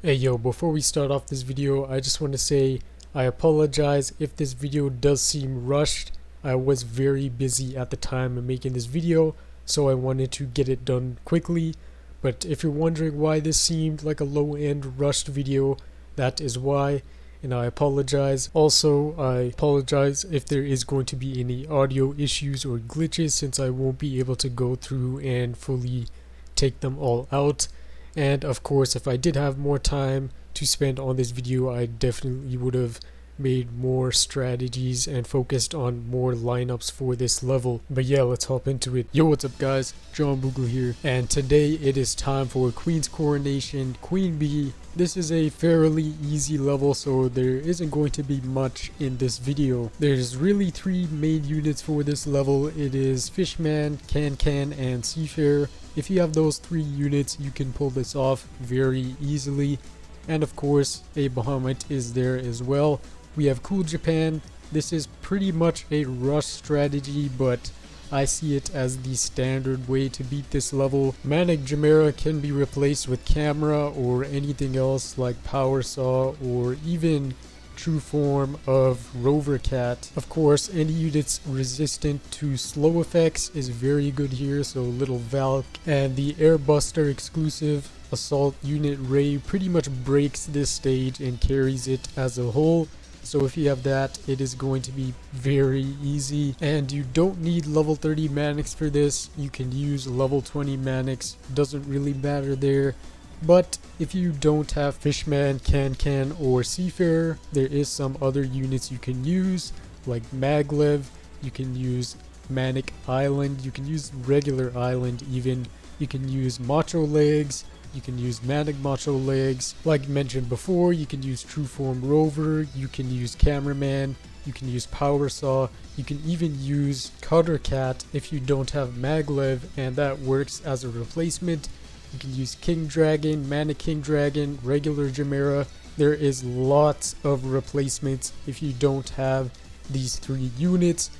Hey yo, before we start off this video, I just want to say I apologize if this video does seem rushed. I was very busy at the time of making this video, so I wanted to get it done quickly. But if you're wondering why this seemed like a low-end rushed video, that is why, and I apologize. Also, I apologize if there is going to be any audio issues or glitches, since I won't be able to go through and fully take them all out. And of course, if I did have more time to spend on this video, I definitely would have made more strategies and focused on more lineups for this level. But yeah, let's hop into it. Yo, what's up guys? John Boogle here, and today it is time for Queen's Coronation, Queen Bee. This is a fairly easy level, so there isn't going to be much in this video. There's really three main units for this level. It is Fishman, Can, and Seafarer. If you have those three units, you can pull this off very easily. And of course, a Bahamut is there as well. We have Cool Japan. This is pretty much a rush strategy, but I see it as the standard way to beat this level. Manic Chimera can be replaced with Camera or anything else like Power Saw or even true form of Rover Cat. Of course, any units resistant to slow effects is very good here, so Little Valk. And the Airbuster exclusive Assault Unit Ray pretty much breaks this stage and carries it as a whole. So if you have that, it is going to be very easy, and you don't need level 30 Manix for this. You can use level 20 Manix, doesn't really matter there. But if you don't have Fishman, Can, or Seafarer, there is some other units you can use, like Maglev. You can use Manic Island, you can use regular Island even. You can use Macho Legs, you can use Manic Macho Legs. Like mentioned before, you can use True Form Rover, you can use Cameraman, you can use Power Saw, you can even use Cutter Cat if you don't have Maglev, and that works as a replacement. You can use King Dragon, Manic King Dragon, regular Chimera. There is lots of replacements if you don't have these three units.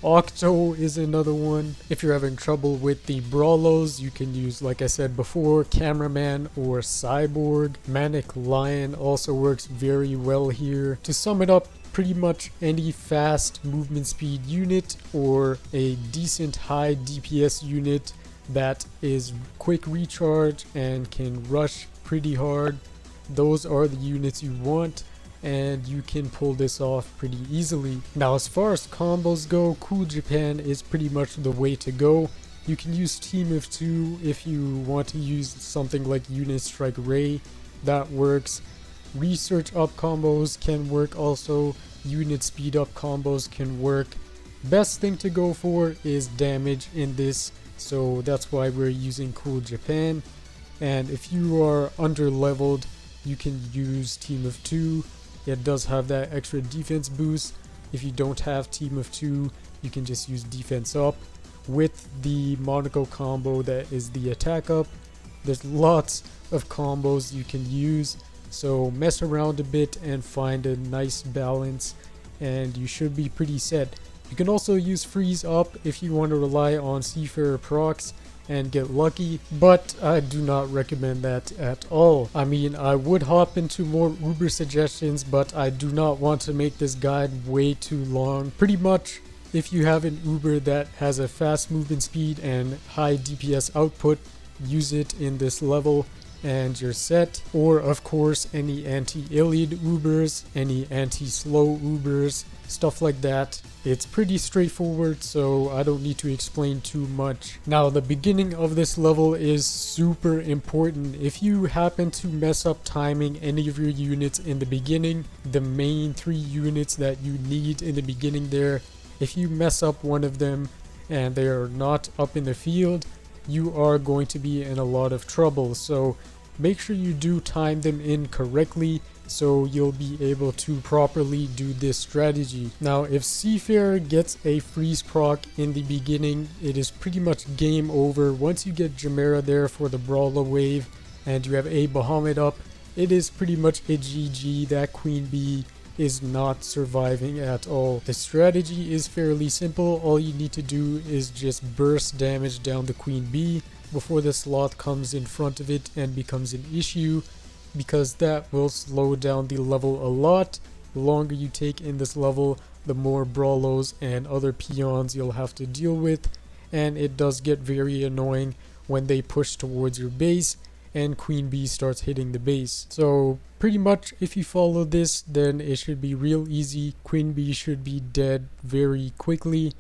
Octo is another one. If you're having trouble with the Brawlos, you can use, like I said before, Cameraman or Cyborg. Manic Lion also works very well here. To sum it up, pretty much any fast movement speed unit or a decent high DPS unit that is quick recharge and can rush pretty hard, those are the units you want, and you can pull this off pretty easily. Now as far as combos go, Cool Japan is pretty much the way to go. You can use Team of 2 if you want to use something like Unit Strike Ray, that works. Research up combos can work also, unit speed up combos can work. Best thing to go for is damage in this, so that's why we're using Cool Japan. And if you are under leveled, you can use Team of 2. It does have that extra defense boost. If you don't have Team of 2, you can just use defense up with the Monaco combo that is the attack up. There's lots of combos you can use, so mess around a bit and find a nice balance and you should be pretty set. You can also use freeze up if you want to rely on Seafarer procs and get lucky, but I do not recommend that at all. I mean, I would hop into more Uber suggestions, but I do not want to make this guide way too long. Pretty much, if you have an Uber that has a fast movement speed and high DPS output, use it in this level and you're set. Or of course, any anti-Iliad Ubers, any anti-slow Ubers, stuff like that. It's pretty straightforward, so I don't need to explain too much. Now, the beginning of this level is super important. If you happen to mess up timing any of your units in the beginning, the main three units that you need in the beginning there, if you mess up one of them and they are not up in the field, you are going to be in a lot of trouble. So make sure you do time them in correctly so you'll be able to properly do this strategy. Now, if Seafarer gets a freeze proc in the beginning, it is pretty much game over. Once you get Chimera there for the Brawler wave and you have a Bahamut up, it is pretty much a GG. That Queen Bee is not surviving at all. The strategy is fairly simple. All you need to do is just burst damage down the Queen Bee before the slot comes in front of it and becomes an issue. because that will slow down the level a lot. The longer you take in this level, the more brawlos and other peons you'll have to deal with, and it does get very annoying when they push towards your base and Queen Bee starts hitting the base. So pretty much if you follow this, then it should be real easy. Queen Bee should be dead very quickly.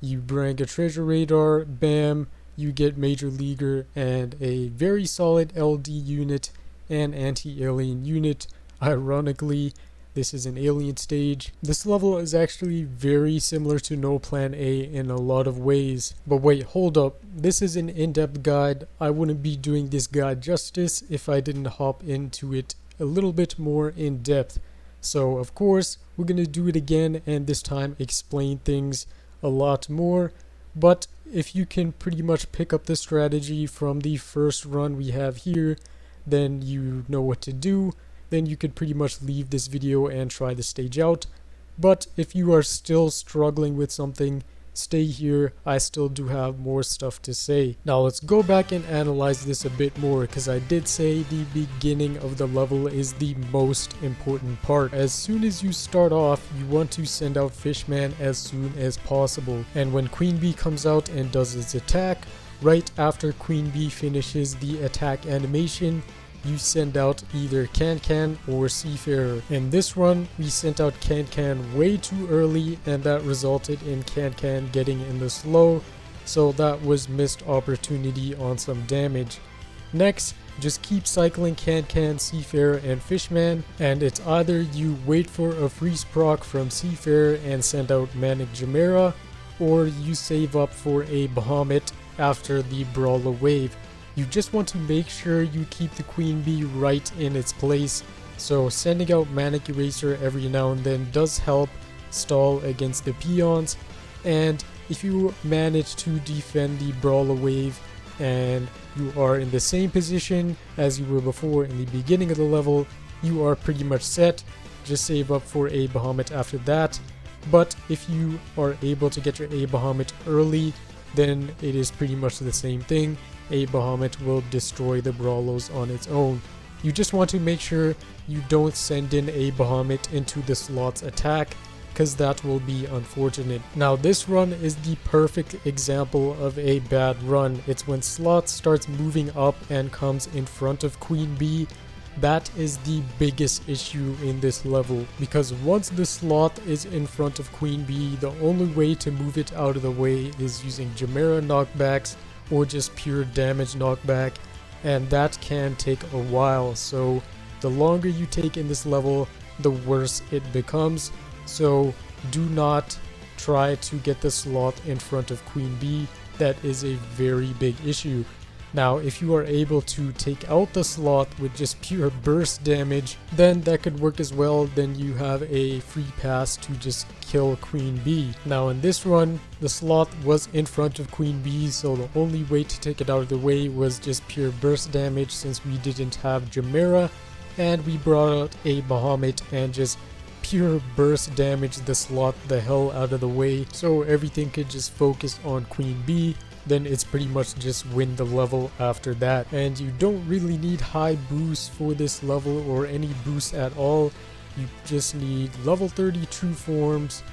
You bring a treasure radar, bam, you get Major Leaguer and a very solid LD unit and anti-alien unit. Ironically, this is an alien stage. This level is actually very similar to No Plan A in a lot of ways. But wait, hold up. This is an in-depth guide. I wouldn't be doing this guide justice if I didn't hop into it a little bit more in depth. So of course, we're gonna do it again and this time explain things a lot more. But if you can pretty much pick up the strategy from the first run we have here, then you know what to do. Then you could pretty much leave this video and try the stage out. But if you are still struggling with something, stay here. I still do have more stuff to say. Now let's go back and analyze this a bit more, because I did say the beginning of the level is the most important part. As soon as you start off, you want to send out Fishman as soon as possible. And when Queen Bee comes out and does its attack, right after Queen Bee finishes the attack animation, you send out either Can or Seafarer. In this run, we sent out Can way too early, and that resulted in Can getting in the slow, so that was missed opportunity on some damage. Next, just keep cycling Can, Seafarer, and Fishman, and it's either you wait for a freeze proc from Seafarer and send out Manic Chimera, or you save up for a Bahamut after the Brawler wave. You just want to make sure you keep the Queen Bee right in its place, so sending out Manic Eraser every now and then does help stall against the peons. And if you manage to defend the Brawler wave and you are in the same position as you were before in the beginning of the level, you are pretty much set. Just save up for a Bahamut after that. But if you are able to get your A Bahamut early, then it is pretty much the same thing. A Bahamut will destroy the Brawlos on its own. You just want to make sure you don't send in a Bahamut into the slot's attack, because that will be unfortunate. Now this run is the perfect example of a bad run. It's when slot starts moving up and comes in front of Queen Bee. That is the biggest issue in this level, because once the slot is in front of Queen Bee, the only way to move it out of the way is using Chimera knockbacks or just pure damage knockback, and that can take a while. So the longer you take in this level, the worse it becomes. So do not try to get the slot in front of Queen Bee. That is a very big issue. Now if you are able to take out the slot with just pure burst damage, then that could work as well. Then you have a free pass to just kill Queen Bee. Now in this run, the slot was in front of Queen Bee, so the only way to take it out of the way was just pure burst damage, since we didn't have Chimera, and we brought out a Bahamut and just pure burst damage the slot the hell out of the way, so everything could just focus on Queen Bee. Then it's pretty much just win the level after that. And you don't really need high boosts for this level, or any boost at all. You just need level 30 true forms,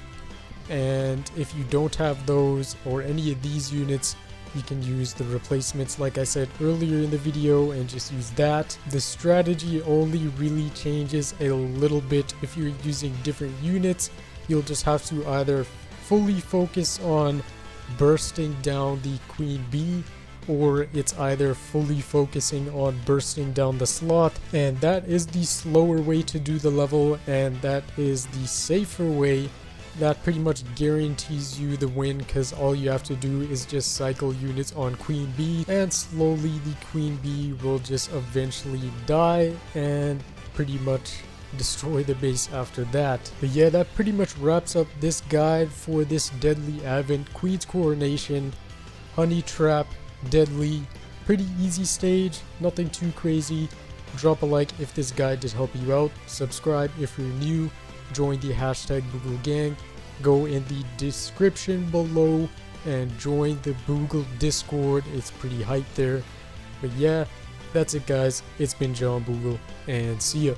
and if you don't have those or any of these units, you can use the replacements like I said earlier in the video and just use that. The strategy only really changes a little bit if you're using different units. You'll just have to either fully focus on bursting down the Queen Bee, or it's either fully focusing on bursting down the slot, and that is the slower way to do the level, and that is the safer way. That pretty much guarantees you the win, because all you have to do is just cycle units on Queen Bee, and slowly the Queen Bee will just eventually die and pretty much destroy the base after that. But yeah, that pretty much wraps up this guide for this Deadly Advent Queen's Coronation Honey Trap Deadly. Pretty easy stage, nothing too crazy. Drop a like if this guide did help you out. Subscribe if you're new. Join the hashtag Boogle gang. Go in the description below and join the Boogle Discord. It's pretty hype there. But yeah, That's it guys, it's been John Boogle, and see ya.